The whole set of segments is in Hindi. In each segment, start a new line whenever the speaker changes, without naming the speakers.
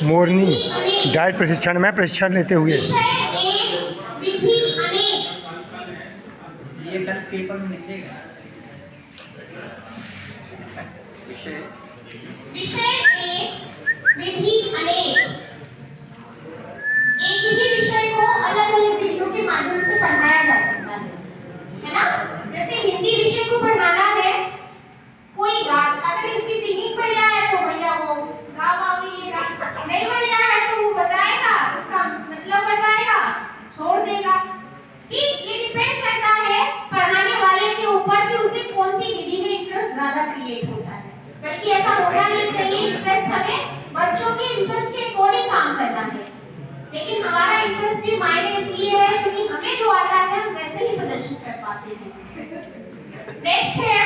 मोरनी डाइट प्रशिक्षण में प्रशिक्षण लेते हुए
ये कल पेपर में लिखेगा। विषय
एक, विधि अनेक। एक ही विषय को अलग अलग विधियों के माध्यम से पढ़ाया जा सकता है ना? जैसे हिंदी विषय को पढ़ाना है, कोई अगर उसकी सिंगिंग बढ़िया है तो भैया वो गा पाएगा, नहीं बढ़िया है तो वो बताएगा, उसका मतलब बताएगा, छोड़ देगा। ठीक, ये डिपेंड करता है पढ़ाने वाले के ऊपर कि उसे कौन सी विधि में इंटरेस्ट ज्यादा क्रिएट होता है। बल्कि ऐसा होना नहीं चाहिए, इंटरेस्ट हमें बच्चों के इंटरेस्ट के अकॉर्डिंग काम करना है। लेकिन हमारा इंटरेस्ट भी मायने इसलिए है क्योंकि हमें जो आता है हम वैसे ही प्रदर्शन कर पाते हैं। नेक्स्ट है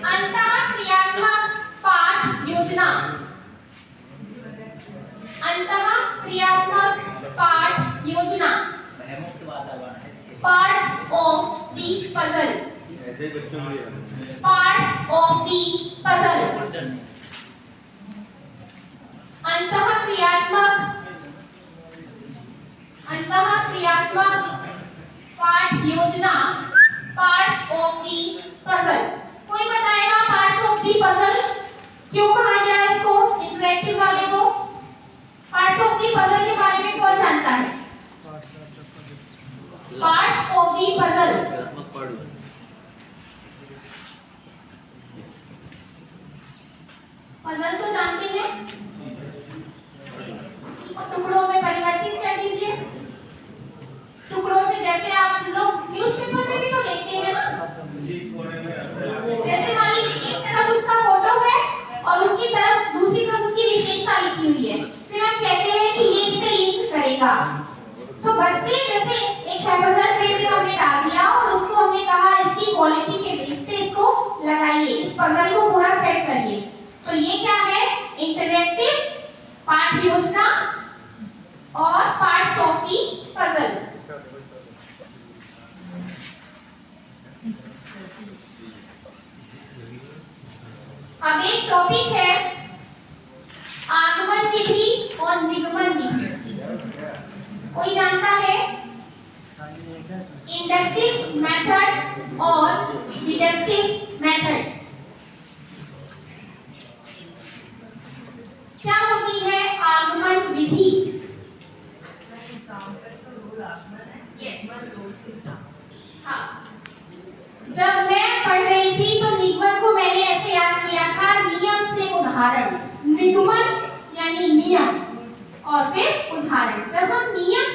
अंतःक्रियात्मक पाठ योजना। अंतःक्रियात्मक पाठ योजना, पार्ट्स ऑफ द पजल।
ऐसे बच्चों के लिए
पार्ट्स ऑफ द पजल। अंतःक्रियात्मक पाठ योजना, पार्ट्स ऑफ द पजल। कोई बताएगा पार्ट्स ऑफ द पजल क्यों कहा गया है इसको? इंटरैक्टिव वाले को पार्ट्स ऑफ द पजल के बारे में कौन जानता है? Parts of the puzzle, puzzle तो जानते हैं, इसको टुकड़ों में परिवर्तित कर दीजिए। टुकड़ों से जैसे आप लोग न्यूज़पेपर में भी तो देखते हैं ना, जैसे मान लीजिए एक तरफ उसका फोटो है और उसकी तरफ दूसरी तरफ उसकी विशेषता लिखी हुई है, फिर हम कहते हैं कि ये इससे लिंक करेगा। तो बच्चे जैसे एक हैफाजत ट्रे में हमने डाल दिया और उसको हमने कहा इसकी क्वालिटी के बेस पे इसको लगाइए, इस पजल को पूरा सेट करिए। तो ये क्या है? इंटरैक्टिव पाठ योजना और पार्ट्स ऑफ द पजल। अब एक टॉपिक है आगमन विधि और निगमन विधि। कोई जानता है? इंडक्टिव मेथड और डिडक्टिव मेथड क्या होती है? आगमन विधि। हाँ, जब मैं पढ़ रही थी तो निगमन को मैंने ऐसे याद किया था, नियम से उदाहरण। निगमन यानी नियम और फिर उदाहरण। जब हम नियम